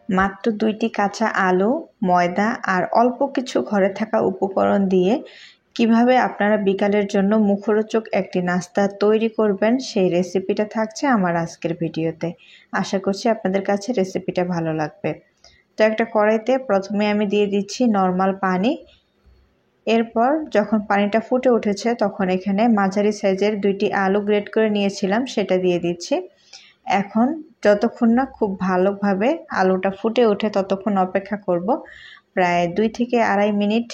মাত্র 2টি কাঁচা আলু, ময়দা আর অল্প কিছু ঘরে থাকা উপকরণ দিয়ে কিভাবে আপনারা বিকালের জন্য মুখরোচক একটি নাস্তা তৈরি করবেন সেই রেসিপিটা থাকছে আমার আজকের ভিডিওতে। আশা করছি আপনাদের কাছে রেসিপিটা ভালো লাগবে। তো একটা কড়াইতে প্রথমে আমি দিয়ে দিচ্ছি নর্মাল পানি। এরপর যখন পানিটা ফুটে উঠেছে তখন এখানে মাঝারি সাইজের 2টি আলু গ্রেট করে নিয়েছিলাম সেটা দিয়ে দিচ্ছি। এখন যতক্ষণ না খুব ভালোভাবে আলুটা ফুটে ওঠে ততক্ষণ অপেক্ষা করব। প্রায় 2 থেকে আড়াই মিনিট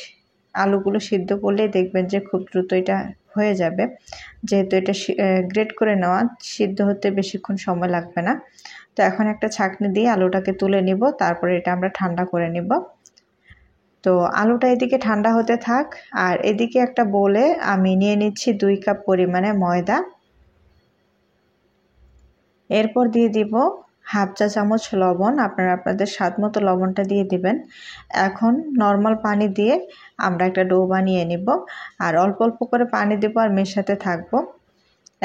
আলুগুলো সিদ্ধ করলেই দেখবেন যে খুব দ্রুত এটা হয়ে যাবে। যেহেতু এটা গ্রেট করে নেওয়া, সিদ্ধ হতে বেশিক্ষণ সময় লাগবে না। তো এখন একটা ছাঁকনি দিয়ে আলুটাকে তুলে নিব, তারপরে এটা আমরা ঠান্ডা করে নিব। তো আলুটা এদিকে ঠান্ডা হতে থাক, আর এদিকে একটা বোলে আমি নিয়ে নিচ্ছি 2 কাপ পরিমাণে ময়দা। এরপর দিয়ে দিব হাফ চা চামচ লবণ, আপনারা আপনাদের স্বাদ মতো লবণটা দিয়ে দিবেন। এখন নর্মাল পানি দিয়ে আমরা একটা ডো বানিয়ে নিব, আর অল্প অল্প করে পানি দেব আর মেশাতে থাকবো।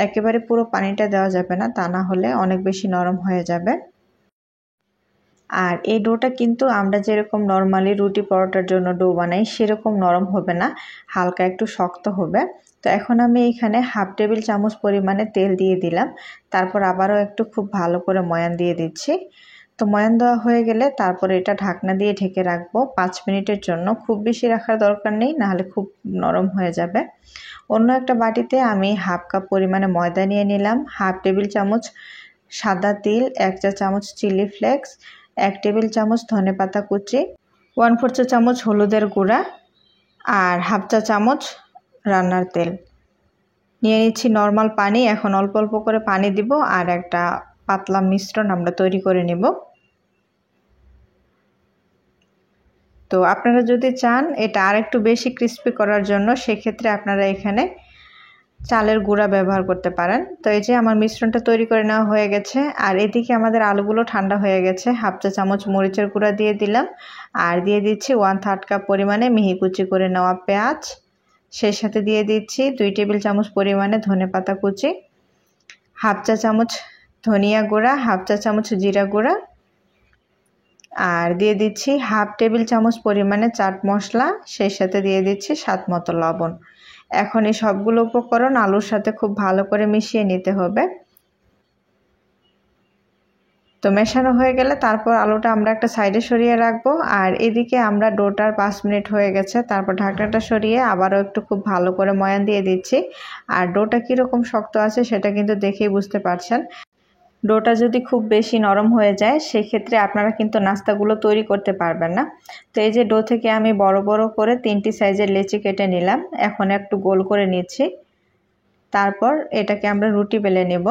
একেবারে পুরো পানিটা দেওয়া যাবে না, তা না হলে অনেক বেশি নরম হয়ে যাবে। আর এই ডোটা কিন্তু আমরা যেরকম নর্মালি রুটি পরোটার জন্য ডো বানাই সেরকম নরম হবে না, হালকা একটু শক্ত হবে। তো এখন আমি এখানে হাফ টেবিল চামচ পরিমাণে তেল দিয়ে দিলাম, তারপর আবারও একটু খুব ভালো করে ময়ান দিয়ে দিচ্ছি। তো ময়ান দেওয়া হয়ে গেলে তারপরে এটা ঢাকনা দিয়ে ঢেকে রাখবো 5 মিনিটের জন্য। খুব বেশি রাখার দরকার নেই, নাহলে খুব নরম হয়ে যাবে। অন্য একটা বাটিতে আমি হাফ কাপ পরিমাণে ময়দা নিয়ে নিলাম, হাফ টেবিল চামচ সাদা তিল, 1 চা চামচ চিলি ফ্লেক্স, 1 টেবিল চামচ ধনেপাতা কুচি, 1/4 চা চামচ হলুদের গুঁড়া আর হাফ চা চামচ রান্নার তেল নিয়ে নিচ্ছি। নর্মাল পানি, এখন অল্প অল্প করে পানি দিব আর একটা পাতলা মিশ্রণ আমরা তৈরি করে নেব। তো আপনারা যদি চান এটা আর একটু বেশি ক্রিস্পি করার জন্য সেক্ষেত্রে আপনারা এখানে চালের গুঁড়া ব্যবহার করতে পারেন। তো এই যে আমার মিশ্রণটা তৈরি করে নেওয়া হয়ে গেছে, আর এদিকে আমাদের আলুগুলো ঠান্ডা হয়ে গেছে। হাফ চা চামচ মরিচের গুঁড়া দিয়ে দিলাম, আর দিয়ে দিচ্ছি 1/3 কাপ পরিমাণে মিহি কুচি করে নেওয়া পেঁয়াজ। সেই সাথে দিয়ে দিচ্ছি 2 টেবিল চামচ পরিমাণে ধনেপাতা কুচি, হাফ চা চামচ ধনিয়া গুঁড়া, হাফ চা চামচ জিরা গুঁড়া, আর দিয়ে দিচ্ছি হাফ টেবিল চামচ পরিমাণে চাট মশলা। সেই সাথে দিয়ে দিচ্ছি স্বাদ মতো লবণ। এখন এই সবগুলো উপকরণ আলুর সাথে খুব ভালো করে মিশিয়ে নিতে হবে। তো মেশানো হয়ে গেলে তারপর আলুটা আমরা একটা সাইডে সরিয়ে রাখবো, আর এদিকে আমরা ডোটার 5 মিনিট হয়ে গেছে। তারপর ঢাকনাটা সরিয়ে আবারও একটু খুব ভালো করে ময়ান দিয়ে দিচ্ছি। আর ডোটা কীরকম শক্ত আছে সেটা কিন্তু দেখেই বুঝতে পারছেন। ডোটা যদি খুব বেশি নরম হয়ে যায় সেক্ষেত্রে আপনারা কিন্তু নাস্তাগুলো তৈরি করতে পারবেন না। তো এই যে ডো থেকে আমি বড় বড় করে 3টি সাইজের লেচি কেটে নিলাম, এখন একটু গোল করে নিচ্ছি। তারপর এটাকে আমরা রুটি বেলে নেব।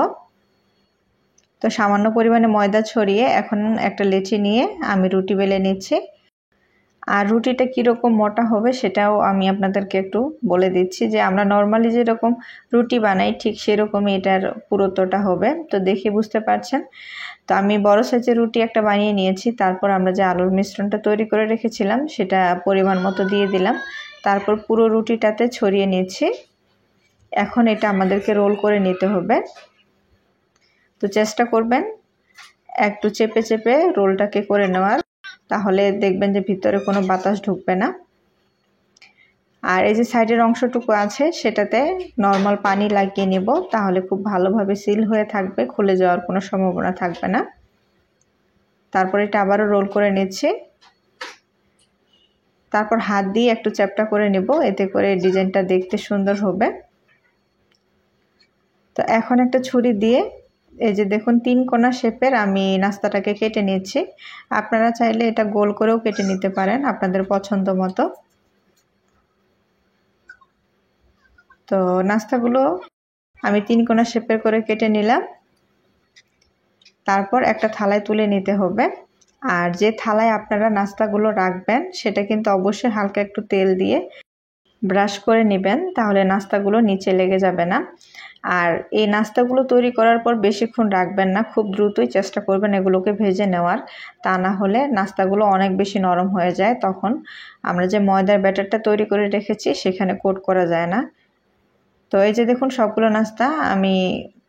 তো সামান্য পরিমাণে ময়দা ছড়িয়ে এখন একটা লেচি নিয়ে আমি রুটি বেলে নিচ্ছি। আর রুটিটা কীরকম মোটা হবে সেটাও আমি আপনাদেরকে একটু বলে দিচ্ছি, যে আমরা নর্মালি যেরকম রুটি বানাই ঠিক সেরকমই এটার পুরুত্বটা হবে। তো দেখে বুঝতে পারছেন। তো আমি বড় সাইজের রুটি একটা বানিয়ে নিয়েছি। তারপর আমরা যে আলুর মিশ্রণটা তৈরি করে রেখেছিলাম সেটা পরিমাণ মতো দিয়ে দিলাম, তারপর পুরো রুটিটাতে ছড়িয়ে নিচ্ছি। এখন এটা আমাদেরকে রোল করে নিতে হবে। তো চেষ্টা করবেন একটু চেপে চেপে রোলটাকে করে নেওয়ার, তাহলে দেখবেন যে ভিতরে কোনো বাতাস ঢুকবে না। আর এই যে সাইডের অংশটুকু আছে সেটাতে নর্মাল পানি লাগিয়ে নেব, তাহলে খুব ভালোভাবে সিল হয়ে থাকবে, খুলে যাওয়ার কোনো সম্ভাবনা থাকবে না। তারপর এটা আবারও রোল করে নিচ্ছি। তারপর হাত দিয়ে একটু চ্যাপটা করে নেব, এতে করে ডিজাইনটা দেখতে সুন্দর হবে। তো এখন একটা ছুরি দিয়ে এই যে দেখুন 3 কোণা শেপের আমি নাস্তাটাকে কেটে নিচ্ছি। আপনারা চাইলে এটা গোল করেও কেটে নিতে পারেন আপনাদের পছন্দ মতো। তো নাস্তাগুলো আমি 3 কোণা শেপের করে কেটে নিলাম। তারপর একটা থালায় তুলে নিতে হবে। আর যে থালায় আপনারা নাস্তাগুলো রাখবেন সেটা কিন্তু অবশ্যই হালকা একটু তেল দিয়ে ব্রাশ করে নেবেন, তাহলে নাস্তাগুলো নিচে লেগে যাবে না। আর এই নাস্তাগুলো তৈরি করার পর বেশিক্ষণ রাখবেন না, খুব দ্রুতই চেষ্টা করবেন এগুলোকে ভেজে নেওয়ার, তা না হলে নাস্তাগুলো অনেক বেশি নরম হয়ে যায়, তখন আমরা যে ময়দার ব্যাটারটা তৈরি করে রেখেছি সেখানে কোট করা যায় না। তো এই যে দেখুন সবগুলো নাস্তা আমি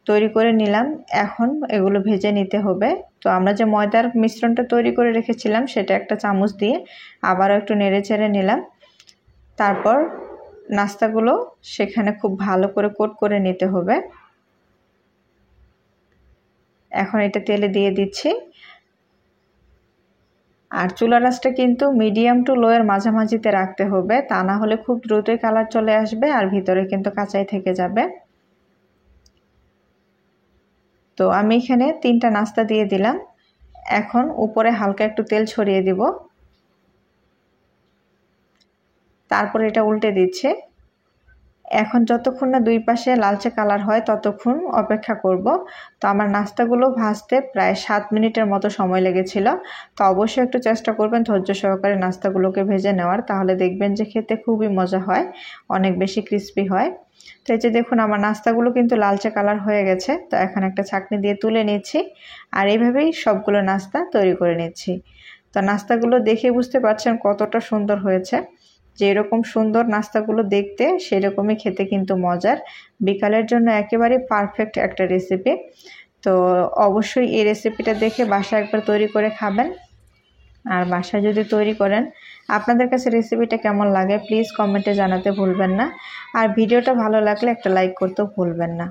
তৈরি করে নিলাম। এখন এগুলো ভেজে নিতে হবে। তো আমরা যে ময়দার মিশ্রণটা তৈরি করে রেখেছিলাম সেটা একটা চামচ দিয়ে আবারও একটু নেড়েচেড়ে নিলাম। তারপর নাস্তাগুলো সেখানে খুব ভালো করে কোট করে নিতে হবে। এখন এটা তেলে দিয়ে দিচ্ছি। আর চুলার আঁচটা কিন্তু মিডিয়াম টু লো এর মাঝামাঝিতে রাখতে হবে, তা না হলে খুব দ্রুতই কালার চলে আসবে আর ভিতরে কিন্তু কাঁচাই থেকে যাবে। তো আমি এখানে 3টা নাস্তা দিয়ে দিলাম। এখন উপরে হালকা একটু তেল ছড়িয়ে দিব। তারপর এটা উল্টে দিচ্ছে। এখন যতক্ষণ না দুই পাশে লালচে কালার হয় ততক্ষণ অপেক্ষা করব। তো আমার নাস্তাগুলো ভাজতে প্রায় 7 মিনিটের মতো সময় লেগেছিল। তো অবশ্যই একটু চেষ্টা করবেন ধৈর্য সহকারে নাস্তাগুলোকে ভেজে নেওয়ার, তাহলে দেখবেন যে খেতে খুবই মজা হয়, অনেক বেশি ক্রিস্পি হয়। তো এই যে দেখুন আমার নাস্তাগুলো কিন্তু লালচে কালার হয়ে গেছে। তো এখন একটা ছাঁকনি দিয়ে তুলে নিচ্ছি আর এইভাবেই সবগুলো নাস্তা তৈরি করে নিচ্ছি। তো নাস্তাগুলো দেখে বুঝতে পারছেন কতটা সুন্দর হয়েছে। যেরকম সুন্দর নাস্তাগুলো দেখতে সেরকমই খেতে কিন্তু মজার। বিকালের জন্য একেবারে পারফেক্ট একটা রেসিপি। তো অবশ্যই এই রেসিপিটা দেখে বাসায় একবার তৈরি করে খাবেন। আর বাসায় যদি তৈরি করেন আপনাদের কাছে রেসিপিটা কেমন লাগে প্লিজ কমেন্টে জানাতে ভুলবেন না। আর ভিডিওটা ভালো লাগলে একটা লাইক করতেও ভুলবেন না।